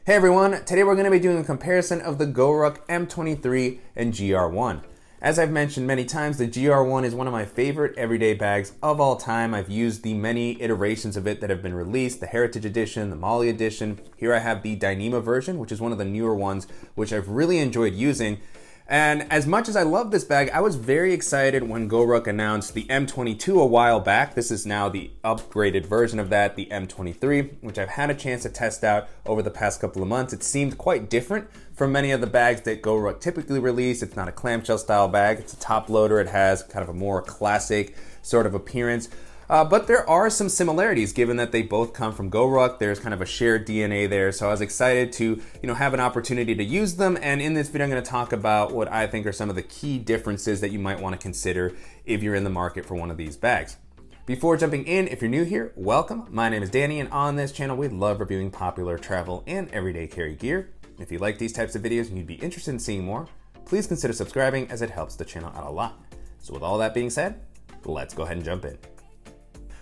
Hey everyone, today we're going to be doing a comparison of the Goruck M23 and GR1. As I've mentioned many times, the GR1 is one of my favorite everyday bags of all time. I've used the many iterations of it that have been released, the Heritage Edition, the Molly Edition. Here I have the Dyneema version, which is one of the newer ones, which I've really enjoyed using. And as much as I love this bag, I was very excited when Goruck announced the M22 a while back. This is now the upgraded version of that, the M23, which I've had a chance to test out over the past couple of months. It seemed quite different from many of the bags that Goruck typically release. It's not a clamshell style bag, it's a top loader. It has kind of a more classic sort of appearance. But there are some similarities given that they both come from Goruck. There's kind of a shared DNA there. So I was excited to, have an opportunity to use them. And in this video, I'm going to talk about what I think are some of the key differences that you might want to consider if you're in the market for one of these bags. Before jumping in, if you're new here, welcome. My name is Danny, and on this channel, we love reviewing popular travel and everyday carry gear. If you like these types of videos and you'd be interested in seeing more, please consider subscribing as it helps the channel out a lot. So with all that being said, let's go ahead and jump in.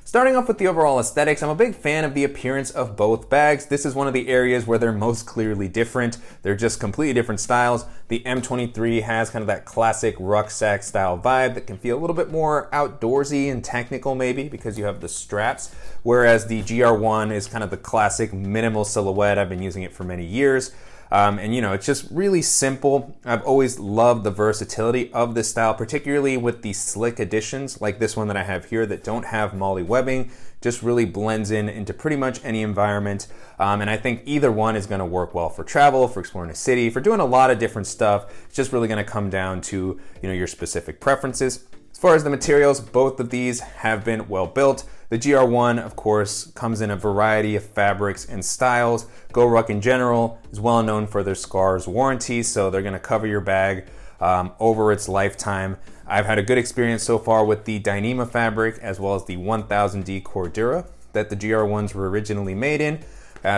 Starting off with the overall aesthetics, I'm a big fan of the appearance of both bags. This is one of the areas where they're most clearly different. They're just completely different styles. The M23 has kind of that classic rucksack style vibe that can feel a little bit more outdoorsy and technical maybe because you have the straps, whereas the GR1 is kind of the classic minimal silhouette. I've been using it for many years. It's just really simple. I've always loved the versatility of this style, particularly with the slick editions like this one that I have here that don't have molly webbing. Just really blends in into pretty much any environment. And I think either one is gonna work well for travel, for exploring a city, for doing a lot of different stuff. It's just really gonna come down to, your specific preferences. As far as the materials, both of these have been well built. The GR1, of course, comes in a variety of fabrics and styles. Goruck in general is well known for their scars warranty, so they're gonna cover your bag over its lifetime. I've had a good experience so far with the Dyneema fabric as well as the 1000D Cordura that the GR1s were originally made in.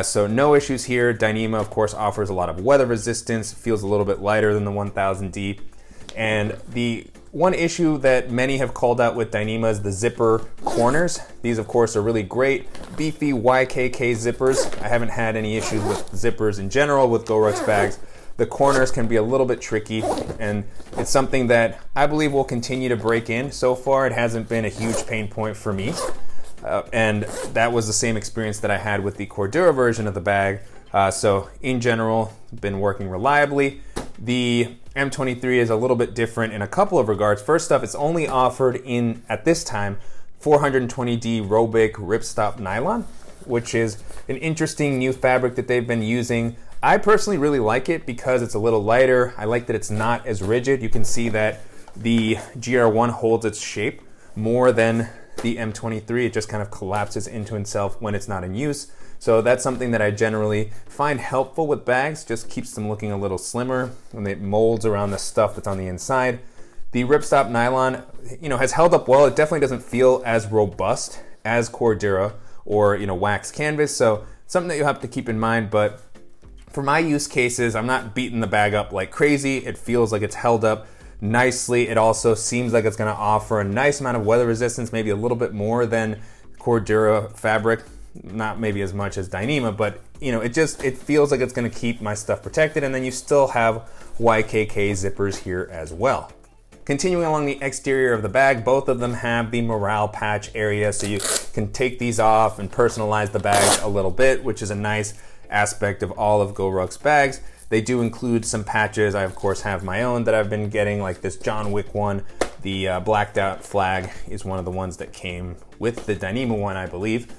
So no issues here. Dyneema, of course, offers a lot of weather resistance, feels a little bit lighter than the 1000D. And the one issue that many have called out with Dyneema is the zipper corners. These, of course, are really great, beefy YKK zippers. I haven't had any issues with zippers in general with Goruck's bags. The corners can be a little bit tricky, and it's something that I believe will continue to break in. So far, it hasn't been a huge pain point for me. And that was the same experience that I had with the Cordura version of the bag. So in general, been working reliably. The M23 is a little bit different in a couple of regards. First off, it's only offered in, at this time, 420D Robic ripstop nylon, which is an interesting new fabric that they've been using. I personally really like it because it's a little lighter. I like that it's not as rigid. You can see that the GR1 holds its shape more than the M23. It just kind of collapses into itself when it's not in use. So that's something that I generally find helpful with bags, just keeps them looking a little slimmer when it molds around the stuff that's on the inside. The ripstop nylon, has held up well. It definitely doesn't feel as robust as Cordura or, wax canvas. So something that you have to keep in mind, but for my use cases, I'm not beating the bag up like crazy. It feels like it's held up nicely. It also seems like it's gonna offer a nice amount of weather resistance, maybe a little bit more than Cordura fabric. Not maybe as much as Dyneema, but it feels like it's gonna keep my stuff protected, and then you still have YKK zippers here as well. Continuing along the exterior of the bag, both of them have the morale patch area, so you can take these off and personalize the bag a little bit, which is a nice aspect of all of Goruck's bags. They do include some patches. I, of course, have my own that I've been getting, like this John Wick one. The blacked out flag is one of the ones that came with the Dyneema one, I believe.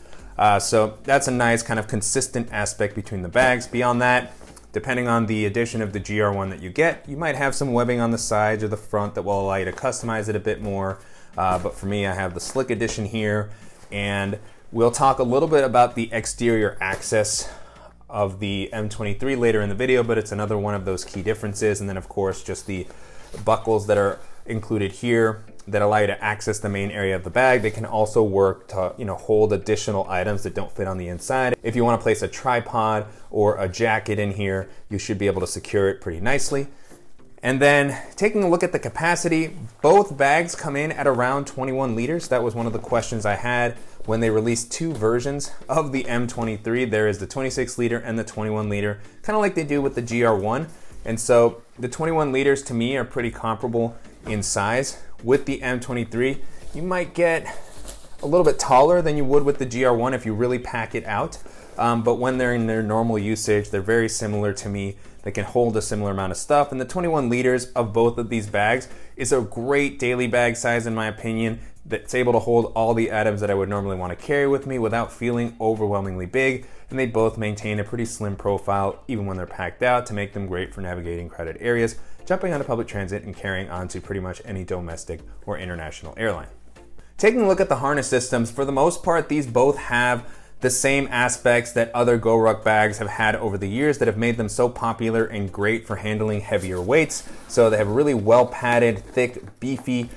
So that's a nice kind of consistent aspect between the bags. Beyond that, depending on the edition of the GR1 that you get, you might have some webbing on the sides or the front that will allow you to customize it a bit more. But for me, I have the slick edition here, and we'll talk a little bit about the exterior access of the M23 later in the video, but it's another one of those key differences. And then, of course, just the buckles that are included here that allow you to access the main area of the bag. They can also work to, hold additional items that don't fit on the inside. If you want to place a tripod or a jacket in here, you should be able to secure it pretty nicely. And then taking a look at the capacity, both bags come in at around 21 liters. That was one of the questions I had. when they released two versions of the M23. There is the 26 liter and the 21 liter, kind of like they do with the GR1. And so the 21 liters to me are pretty comparable in size. With the M23, you might get a little bit taller than you would with the GR1 if you really pack it out. But when they're in their normal usage, they're very similar to me. They can hold a similar amount of stuff. And the 21 liters of both of these bags is a great daily bag size in my opinion, that's able to hold all the items that I would normally want to carry with me without feeling overwhelmingly big. And they both maintain a pretty slim profile even when they're packed out to make them great for navigating crowded areas, jumping onto public transit, and carrying onto pretty much any domestic or international airline. Taking a look at the harness systems, for the most part, these both have the same aspects that other GORUCK bags have had over the years that have made them so popular and great for handling heavier weights. So they have really well padded, thick, beefy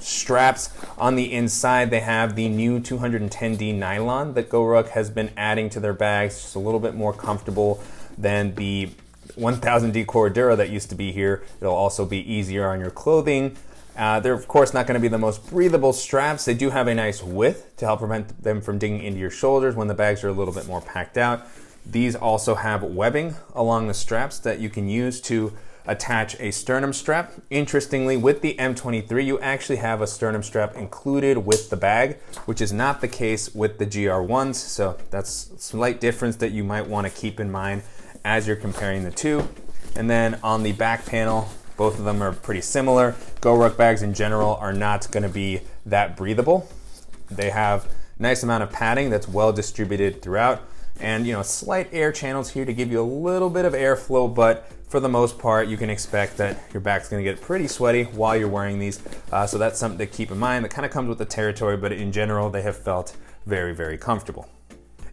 straps. On the inside, they have the new 210D nylon that GORUCK has been adding to their bags, just a little bit more comfortable than the 1000D Cordura that used to be here. It'll also be easier on your clothing. They're of course not going to be the most breathable straps. They do have a nice width to help prevent them from digging into your shoulders when the bags are a little bit more packed out. These also have webbing along the straps that you can use to attach a sternum strap. Interestingly, with the M23, you actually have a sternum strap included with the bag, which is not the case with the GR1s. So that's a slight difference that you might want to keep in mind as you're comparing the two. And then on the back panel, both of them are pretty similar. GORUCK bags in general are not going to be that breathable. They have a nice amount of padding that's well distributed throughout, and slight air channels here to give you a little bit of airflow, but for the most part, you can expect that your back's going to get pretty sweaty while you're wearing these. So that's something to keep in mind. That kind of comes with the territory, but in general, they have felt very, very comfortable.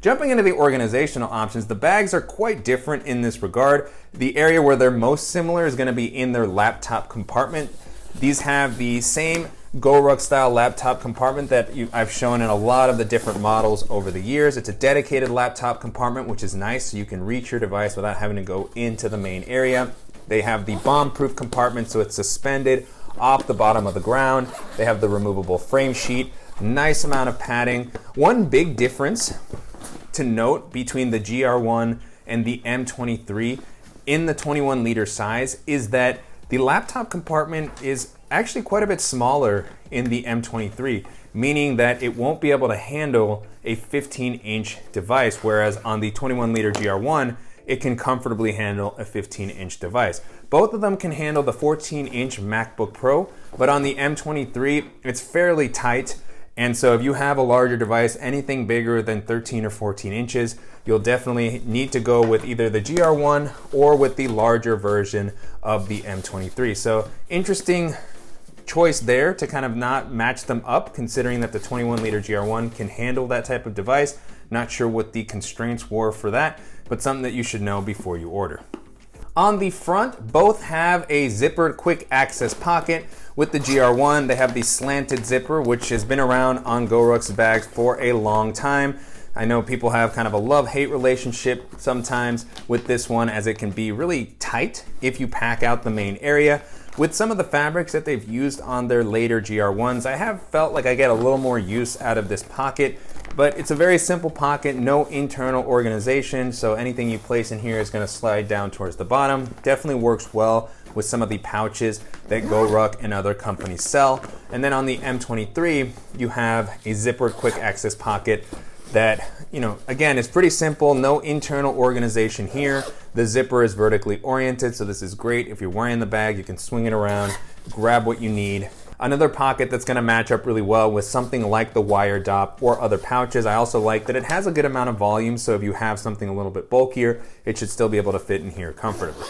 Jumping into the organizational options, the bags are quite different in this regard. The area where they're most similar is going to be in their laptop compartment. These have the same GORUCK style laptop compartment that I've shown in a lot of the different models over the years. It's a dedicated laptop compartment, which is nice, so you can reach your device without having to go into the main area. They have the bomb-proof compartment, so it's suspended off the bottom of the ground. They have the removable frame sheet, nice amount of padding. One big difference to note between the GR1 and the M23 in the 21 liter size is that the laptop compartment is actually quite a bit smaller in the M23, meaning that it won't be able to handle a 15-inch device, whereas on the 21 liter GR1, it can comfortably handle a 15-inch device. Both of them can handle the 14-inch MacBook Pro, but on the M23, it's fairly tight. And so if you have a larger device, anything bigger than 13 or 14 inches, you'll definitely need to go with either the GR1 or with the larger version of the M23. So interesting choice there to kind of not match them up, considering that the 21 liter GR1 can handle that type of device. Not sure what the constraints were for that, but something that you should know before you order. On the front, both have a zippered quick access pocket. With the GR1, they have the slanted zipper, which has been around on GORUCK's bags for a long time. I know people have kind of a love-hate relationship sometimes with this one, as it can be really tight if you pack out the main area. With some of the fabrics that they've used on their later GR1s, I have felt like I get a little more use out of this pocket, but it's a very simple pocket, no internal organization, so anything you place in here is going to slide down towards the bottom. Definitely works well with some of the pouches that GORUCK and other companies sell. And then on the M23, you have a zippered quick access pocket that, again, is pretty simple, no internal organization here. The zipper is vertically oriented, so this is great. If you're wearing the bag, you can swing it around, grab what you need. Another pocket that's gonna match up really well with something like the wire dop or other pouches. I also like that it has a good amount of volume, so if you have something a little bit bulkier, it should still be able to fit in here comfortably.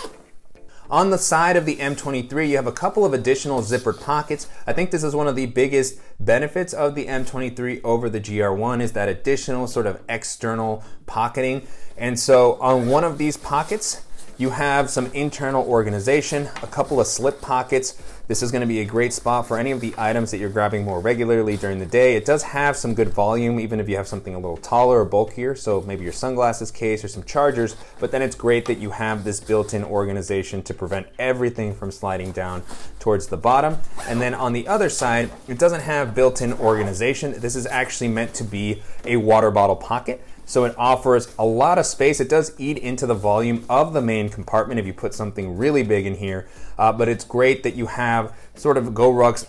On the side of the M23, you have a couple of additional zippered pockets. I think this is one of the biggest benefits of the M23 over the GR1 is that additional sort of external pocketing. And so on one of these pockets, You have some internal organization, a couple of slip pockets. This is going to be a great spot for any of the items that you're grabbing more regularly during the day. It does have some good volume, even if you have something a little taller or bulkier, so maybe your sunglasses case or some chargers, but then it's great that you have this built-in organization to prevent everything from sliding down towards the bottom. And then on the other side, it doesn't have built-in organization. This is actually meant to be a water bottle pocket. So it offers a lot of space. It does eat into the volume of the main compartment if you put something really big in here, but it's great that you have sort of GORUCK's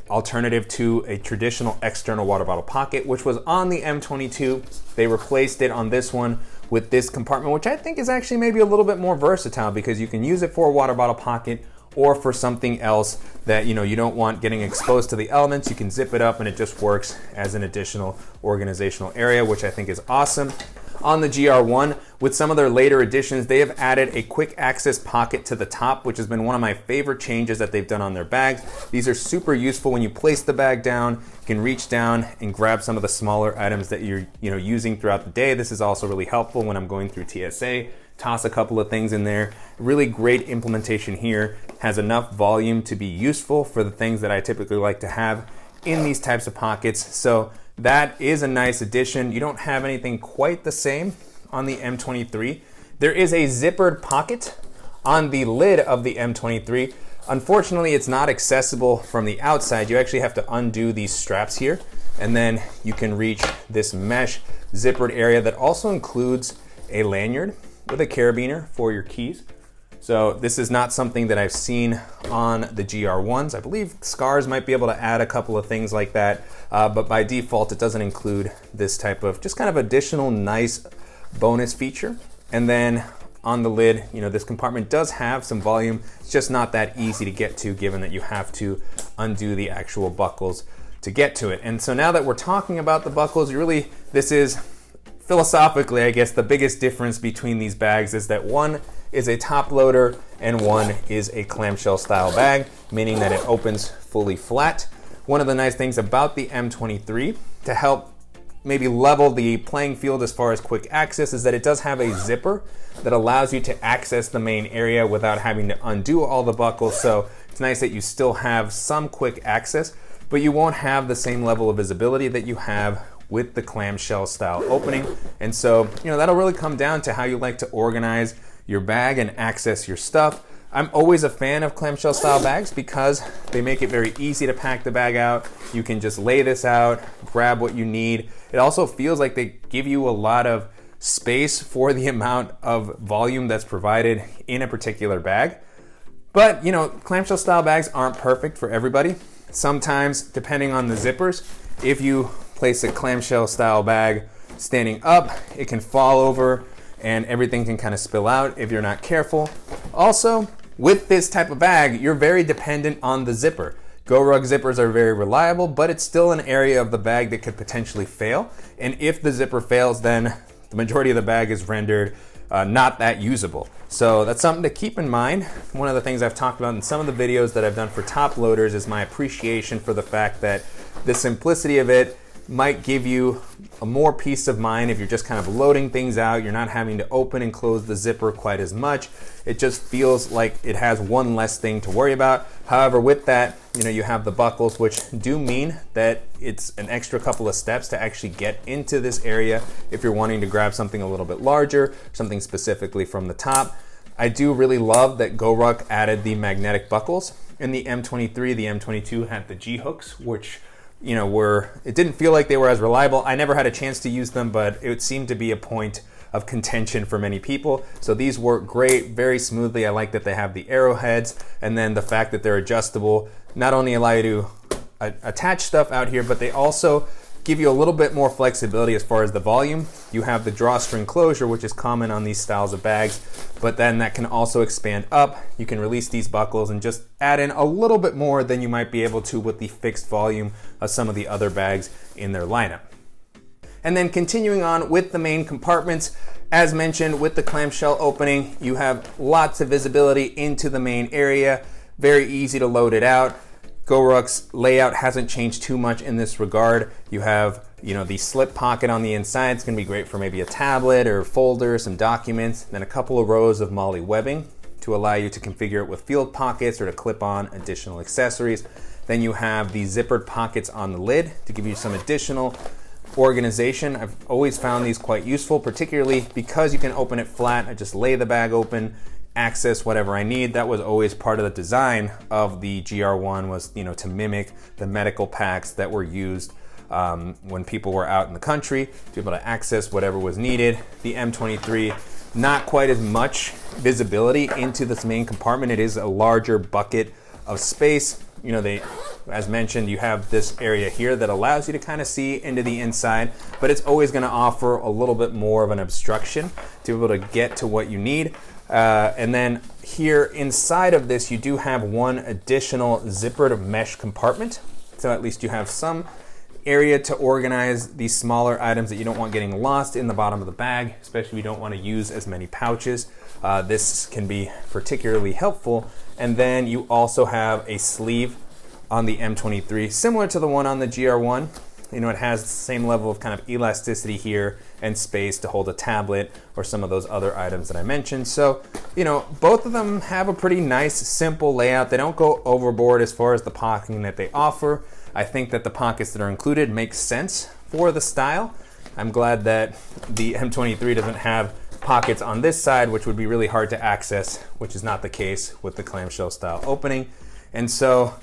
alternative to a traditional external water bottle pocket, which was on the M22. They replaced it on this one with this compartment, which I think is actually maybe a little bit more versatile because you can use it for a water bottle pocket or for something else that you don't want getting exposed to the elements. You can zip it up and it just works as an additional organizational area, which I think is awesome. On the GR1, with some of their later additions, they have added a quick access pocket to the top, which has been one of my favorite changes that they've done on their bags. These are super useful when you place the bag down. You can reach down and grab some of the smaller items that you're using throughout the day. This is also really helpful when I'm going through TSA. Toss a couple of things in there. Really great implementation here. Has enough volume to be useful for the things that I typically like to have in these types of pockets. So that is a nice addition. You don't have anything quite the same on the M23. There is a zippered pocket on the lid of the M23. Unfortunately, it's not accessible from the outside. You actually have to undo these straps here, and then you can reach this mesh zippered area that also includes a lanyard with a carabiner for your keys. So this is not something that I've seen on the GR1s. I believe Scars might be able to add a couple of things like that, but by default it doesn't include this type of just kind of additional nice bonus feature. And then on the lid, this compartment does have some volume. It's just not that easy to get to, given that you have to undo the actual buckles to get to it. And so now that we're talking about the buckles, this is philosophically, I guess, the biggest difference between these bags is that one is a top loader and one is a clamshell style bag, meaning that it opens fully flat. One of the nice things about the M23 to help maybe level the playing field as far as quick access is that it does have a zipper that allows you to access the main area without having to undo all the buckles. So it's nice that you still have some quick access, but you won't have the same level of visibility that you have with the clamshell style opening. And so, that'll really come down to how you like to organize your bag and access your stuff. I'm always a fan of clamshell style bags because they make it very easy to pack the bag out. You can just lay this out, grab what you need. It also feels like they give you a lot of space for the amount of volume that's provided in a particular bag. But, clamshell style bags aren't perfect for everybody. Sometimes, depending on the zippers, if you place a clamshell style bag standing up, it can fall over and everything can kind of spill out if you're not careful. Also, with this type of bag, you're very dependent on the zipper. GORUCK zippers are very reliable, but it's still an area of the bag that could potentially fail. And if the zipper fails, then the majority of the bag is rendered not that usable. So that's something to keep in mind. One of the things I've talked about in some of the videos that I've done for top loaders is my appreciation for the fact that the simplicity of it might give you a more peace of mind if you're just kind of loading things out. You're not having to open and close the zipper quite as much. It just feels like it has one less thing to worry about. However, with that, you have the buckles, which do mean that it's an extra couple of steps to actually get into this area if you're wanting to grab something a little bit larger, something specifically from the top. I do really love that GORUCK added the magnetic buckles. In the M23, the M22 had the G hooks, which it didn't feel like they were as reliable. I never had a chance to use them, but it seemed to be a point of contention for many people. So these work great, very smoothly. I like that they have the arrowheads, and then the fact that they're adjustable not only allow you to attach stuff out here, but they also give you a little bit more flexibility as far as the volume. You have the drawstring closure, which is common on these styles of bags, but then that can also expand up. You can release these buckles and just add in a little bit more than you might be able to with the fixed volume of some of the other bags in their lineup. And then continuing on with the main compartments, as mentioned, with the clamshell opening, you have lots of visibility into the main area, very easy to load it out. GORUCK's layout hasn't changed too much in this regard. You have You know, the slip pocket on the inside is going to be great for maybe a tablet or folder, some documents, then a couple of rows of MOLLE webbing to allow you to configure it with field pockets or to clip on additional accessories. Then you have the zippered pockets on the lid to give you some additional organization. I've always found these quite useful, particularly because you can open it flat. I just lay the bag open, access whatever I need. That was always part of the design of the GR1, was, you know, to mimic the medical packs that were used when people were out in the country, to be able to access whatever was needed. The M23, not quite as much visibility into this main compartment. It is a larger bucket of space. You know, as mentioned, you have this area here that allows you to kind of see into the inside, but it's always going to offer a little bit more of an obstruction to be able to get to what you need. And then here inside of this, you do have one additional zippered mesh compartment. So at least you have some area to organize these smaller items that you don't want getting lost in the bottom of the bag, especially if you don't want to use as many pouches. This can be particularly helpful. And then you also have a sleeve on the M23, similar to the one on the GR1. You know, it has the same level of kind of elasticity here and space to hold a tablet or some of those other items that I mentioned. So, you know, both of them have a pretty nice, simple layout. They don't go overboard as far as the pocketing that they offer. I think that the pockets that are included make sense for the style. I'm glad that the M23 doesn't have pockets on this side, which would be really hard to access, which is not the case with the clamshell style opening. And so,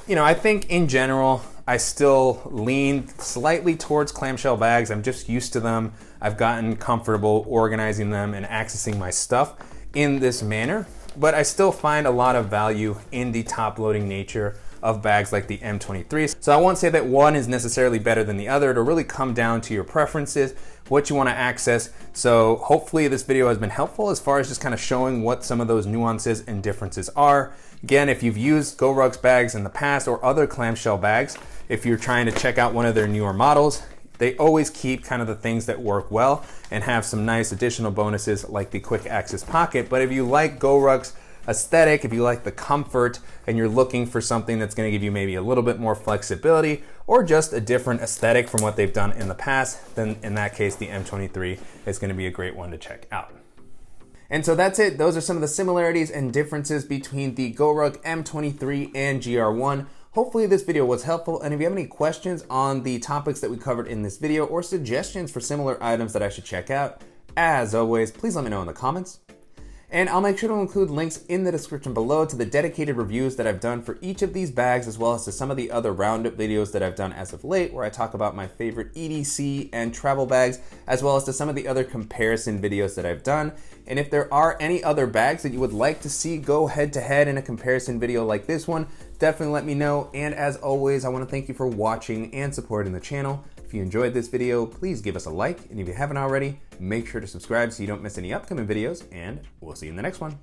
you know, I think in general, I still lean slightly towards clamshell bags. I'm just used to them. I've gotten comfortable organizing them and accessing my stuff in this manner, but I still find a lot of value in the top-loading nature of bags like the M23. So I won't say that one is necessarily better than the other. It'll really come down to your preferences, what you want to access. So hopefully this video has been helpful as far as just kind of showing what some of those nuances and differences are. Again, if you've used GORUCK bags in the past or other clamshell bags, if you're trying to check out one of their newer models, they always keep kind of the things that work well and have some nice additional bonuses like the quick access pocket. But if you like GORUCK's aesthetic, if you like the comfort and you're looking for something that's going to give you maybe a little bit more flexibility or just a different aesthetic from what they've done in the past, then in that case, the M23 is going to be a great one to check out. And so that's it. Those are some of the similarities and differences between the GORUCK M23 and GR1. Hopefully this video was helpful, and if you have any questions on the topics that we covered in this video or suggestions for similar items that I should check out, as always, please let me know in the comments. And I'll make sure to include links in the description below to the dedicated reviews that I've done for each of these bags, as well as to some of the other roundup videos that I've done as of late, where I talk about my favorite EDC and travel bags, as well as to some of the other comparison videos that I've done. And if there are any other bags that you would like to see go head to head in a comparison video like this one, definitely let me know. And as always, I want to thank you for watching and supporting the channel. If you enjoyed this video, please give us a like, and if you haven't already, make sure to subscribe so you don't miss any upcoming videos, and we'll see you in the next one.